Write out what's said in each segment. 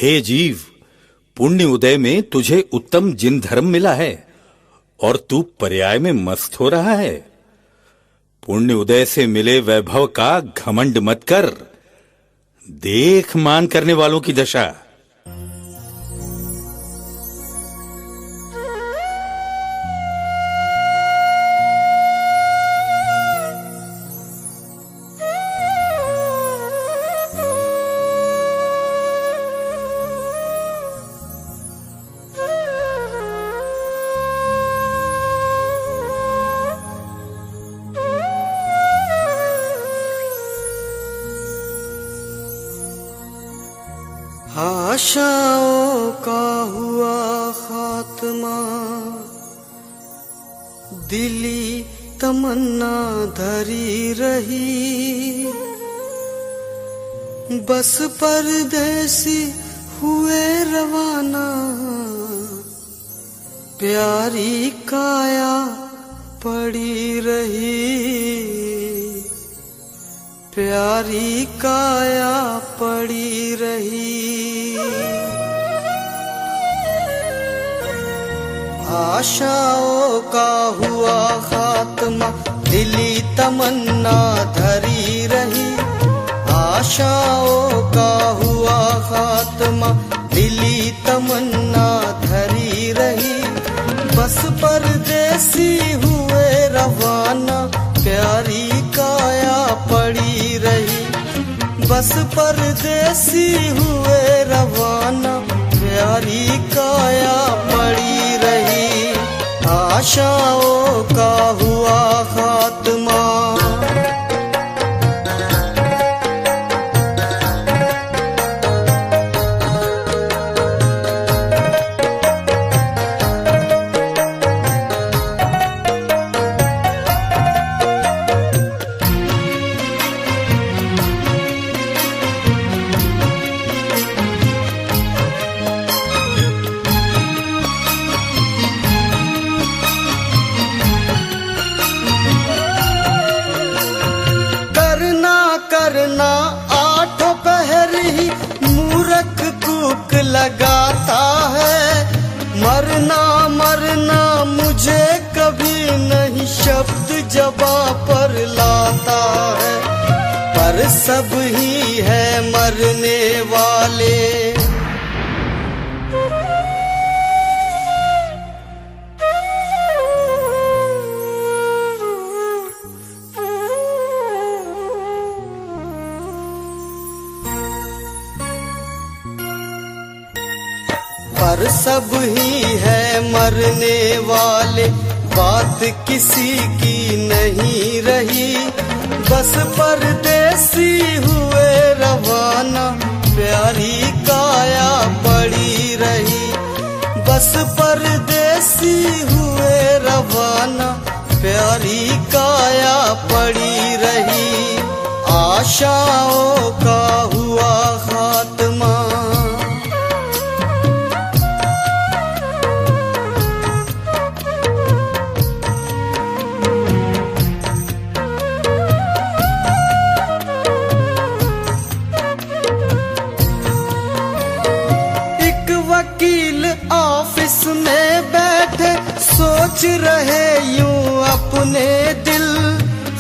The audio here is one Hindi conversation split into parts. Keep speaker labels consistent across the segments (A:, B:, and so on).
A: हे जीव, पुण्य उदय में तुझे उत्तम जिन धर्म मिला है और तू पर्याय में मस्त हो रहा है। पुण्य उदय से मिले वैभव का घमंड मत कर, देख मान करने वालों की दशा।
B: आशाओं का हुआ खात्मा, दिली तमन्ना धरी रही, बस परदेसी हुए रवाना, प्यारी काया पड़ी रही, प्यारी काया पड़ी रही। आशाओं का हुआ खात्मा, दिली तमन्ना धरी रही, आशाओं का हुआ खात्मा, दिली तमन्ना धरी रही, बस परदेसी हुए रवाना, प्यारी काया पड़ी रही, बस परदेसी हुए रवाना, प्यारी काया पड़ी रही। आशाओं का हुआ खात्मा। करना आठों पहर ही मूर्ख कूक लगाता है, मरना मरना मुझे कभी नहीं शब्द जबा पर लाता है, पर सब ही है मरने वाले। पर सब ही है मरने वाले, बात किसी की नहीं रही, बस परदेसी हुए रवाना, प्यारी काया पड़ी रही, बस परदेसी हुए रवाना, प्यारी काया पड़ी रही। आशाओं का हुआ खात्मा। वकील ऑफिस में बैठे सोच रहे यूं अपने दिल,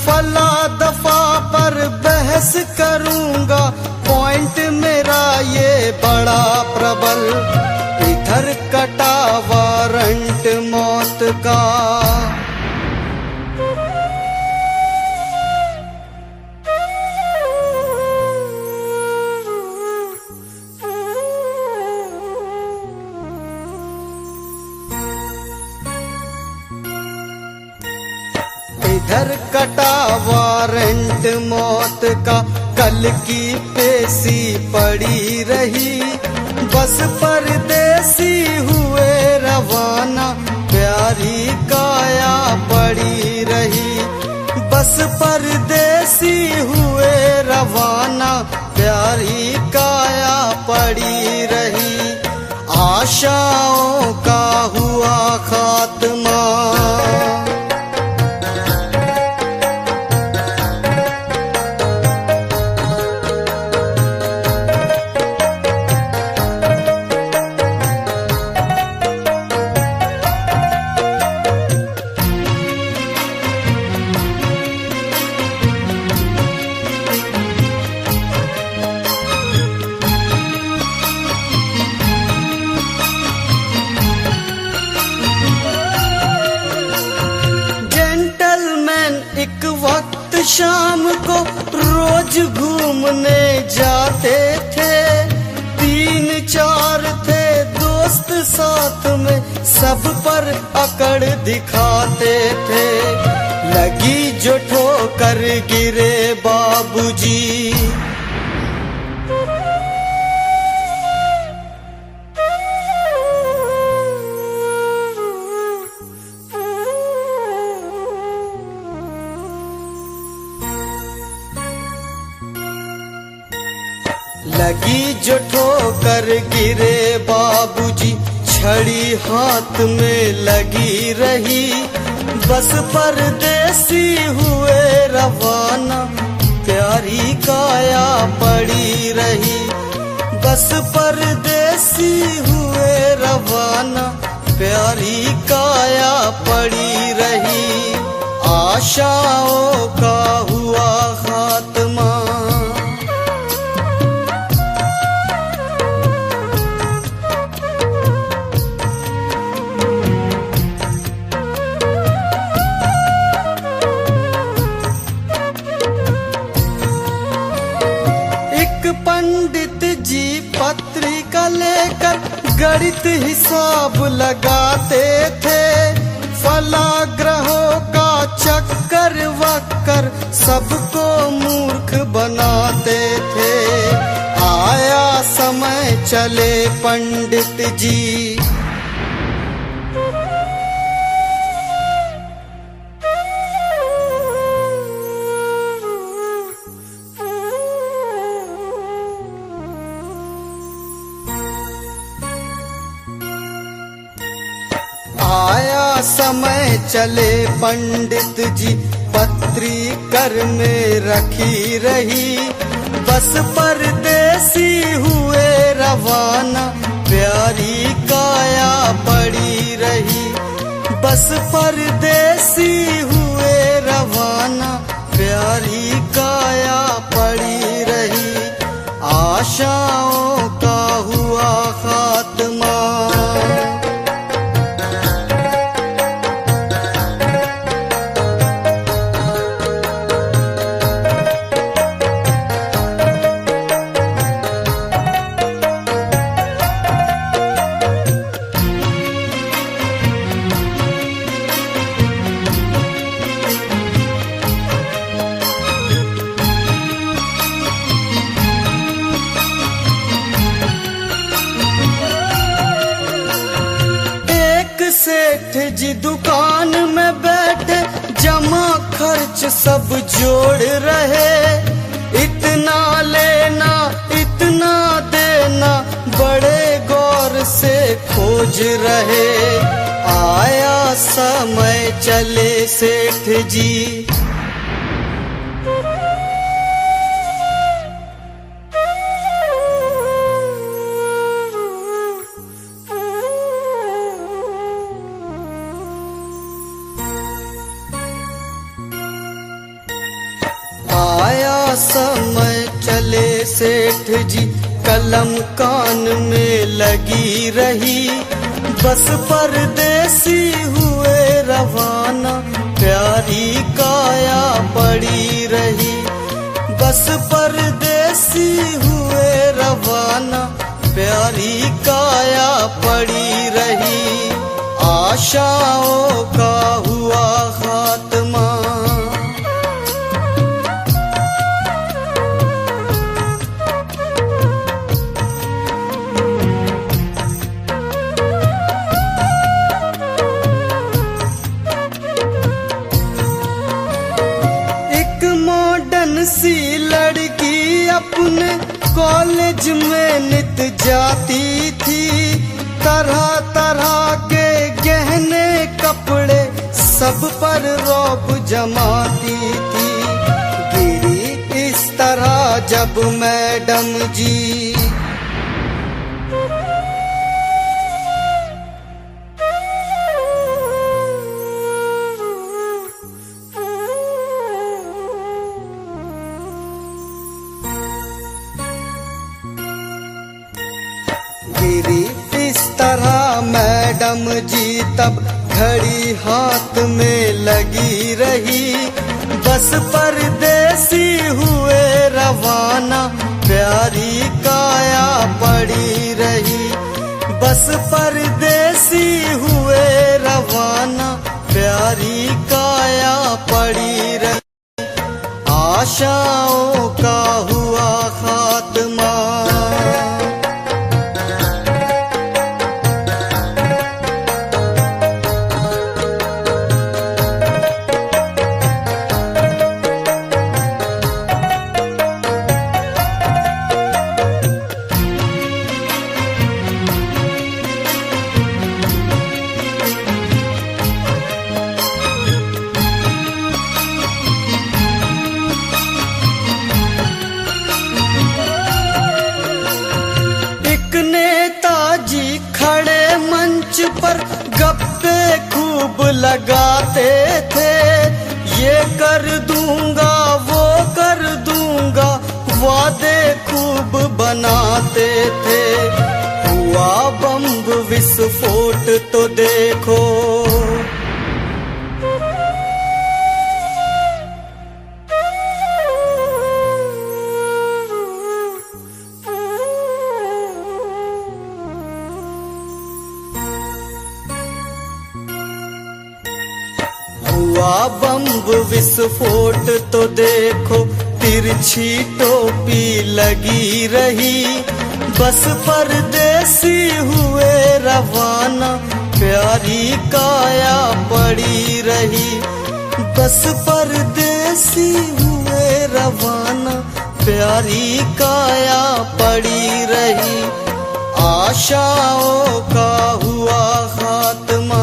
B: फला दफा पर बहस करूंगा, पॉइंट मेरा ये बड़ा प्रबल, इधर कटा वारंट मौत का, इधर कटा वारंट मौत का, कल की पेशी पड़ी रही, बस परदेसी हुए रवाना, प्यारी काया पड़ी रही, बस परदेसी हुए रवाना, प्यारी काया पड़ी रही। आशाओं का हुआ खात्मा। शाम को रोज घूमने जाते थे। 3-4 थे दोस्त साथ में, सब पर अकड़ दिखाते थे। लगी जो ठोकर गिरे बाबूजी, लगी जो ठोकर गिरे बाबूजी, छड़ी हाथ में लगी रही। बस परदेसी हुए रवाना, प्यारी काया पड़ी रही। बस परदेसी हुए रवाना, प्यारी काया पड़ी रही। आशाओं का हुआ खात्मा, पंडित जी पत्रिका लेकर गणित हिसाब लगाते थे। फलाग्रहों का चक्कर वक्कर सबको मूर्ख बनाते थे। आया समय चले पंडित जी, आया समय चले पंडित जी, पत्रिकर में रखी रही। बस परदेसी हुए रवाना, प्यारी काया पड़ी रही। बस परदेसी हुए रवाना, प्यारी काया पड़ी रही। आशाओं का हुआ खात्मा, सेठ जी दुकान में बैठे, जमा खर्च सब जोड़ रहे। इतना लेना इतना देना, बड़े गौर से खोज रहे। आया समय चले सेठ जी, आया समय चले सेठ जी, कलम कान में लगी रही। बस परदेसी हुए रवाना, प्यारी काया पड़ी रही। बस परदेसी हुए रवाना, प्यारी काया पड़ी रही। आशाओं का हुआ खात्मा, सी लड़की अपने कॉलेज में नित जाती थी। तरह तरह के गहने कपड़े सब पर रौब जमाती थी। गिरी इस तरह जब मैडम जी, गिरी इस तरह मैडम जी, तब घड़ी हाथ में लगी रही। बस परदेसी हुए रवाना, प्यारी काया पड़ी रही। बस परदेसी हुए रवाना, प्यारी काया पड़ी रही। आशाओं का हुआ खात्मा, खड़े मंच पर गप्पे खूब लगाते थे। ये कर दूंगा वो कर दूंगा, वादे खूब बनाते थे। हुआ बम्ब विस्फोट तो देखो, हुआ बम्ब विस्फोट तो देखो, तिरछी टोपी लगी रही। बस परदेसी हुए रवाना, प्यारी काया पड़ी रही। बस परदेसी हुए रवाना, प्यारी काया पड़ी रही। आशाओं का हुआ खात्मा,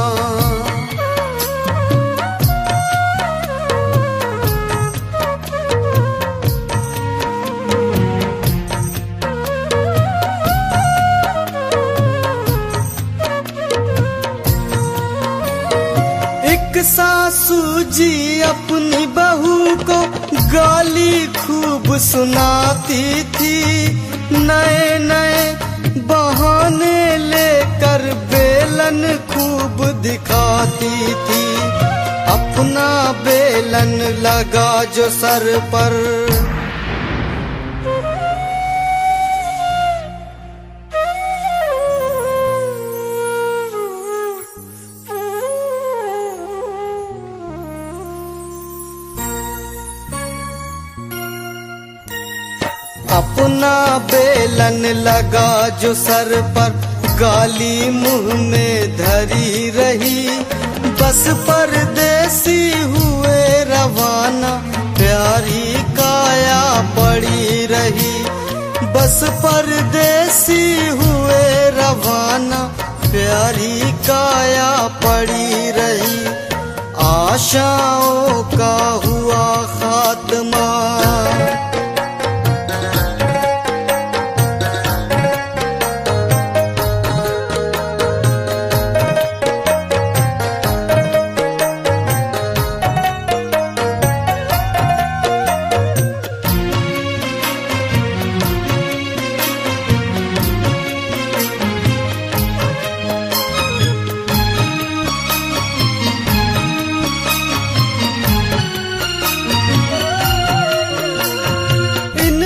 B: सासू जी अपनी बहू को गाली खूब सुनाती थी। नए नए बहाने लेकर बेलन खूब दिखाती थी। अपना बेलन लगा जो सर पर, अपना बेलन लगा जो सर पर, गाली मुंह में धरी रही। बस परदेसी हुए रवाना, प्यारी काया पड़ी रही। बस परदेसी हुए रवाना, प्यारी काया पड़ी रही। आशाओं का हुआ खात्मा,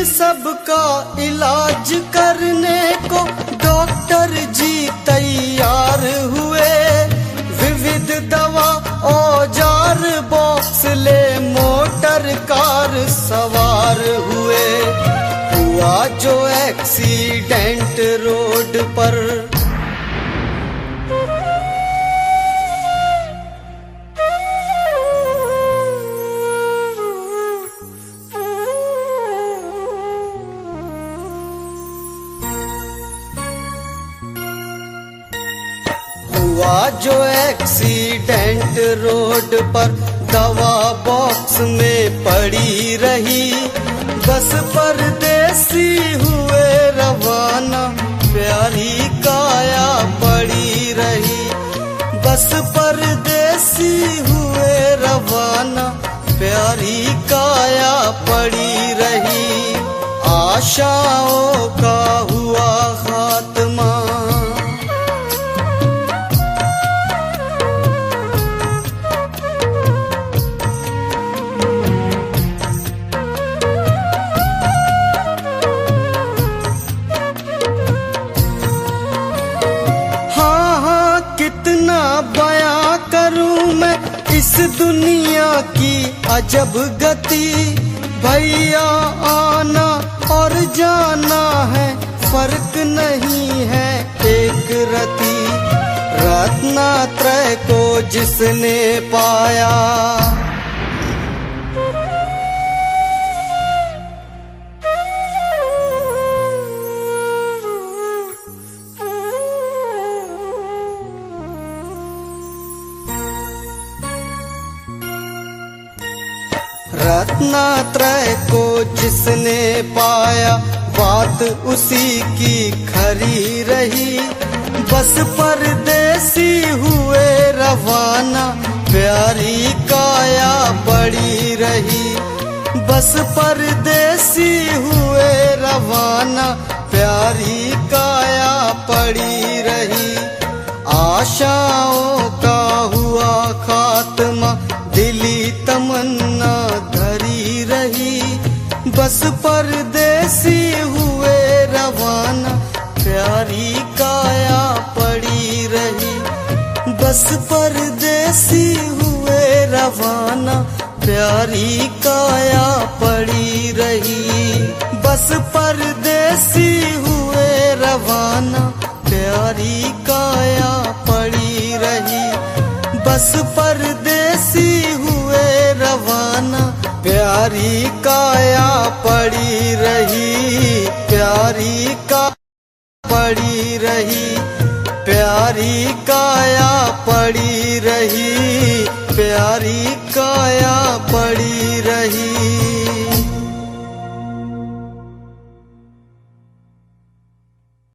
B: सबका इलाज करने को डॉक्टर जी तैयार हुए। विविध दवा औजार बॉक्स ले मोटर कार सवार हुए। हुआ जो एक्सीडेंट रोड पर, हुआ जो एक्सीडेंट रोड पर, दवा बॉक्स में पड़ी रही। बस परदेसी हुए रवाना, प्यारी काया पड़ी रही। बस परदेसी हुए रवाना, प्यारी काया पड़ी रही। आशाओं का हुआ खात्मा, इस दुनिया की अजब गति, भैया आना और जाना है, फर्क नहीं है एक रति। रत्नात्रय को जिसने पाया, रत्नात्रय को जिसने पाया, बात उसी की खरी रही। बस परदेसी हुए रवाना, प्यारी काया पड़ी रही। बस परदेसी हुए रवाना, प्यारी काया पड़ी रही। आशाओं का हुआ खात्मा, दिली तमन्ना धरी रही। बस परदेसी हुए रवाना, प्यारी काया पड़ी रही। बस परदेसी हुए रवाना, प्यारी काया पड़ी रही। बस परदेसी हुए रवाना, प्यारी काया पड़ी रही। बस परदेसी हुए रवाना, प्यारी काया पड़ी रही। प्यारी का पड़ी रही, प्यारी काया पड़ी रही, प्यारी काया पड़ी रही।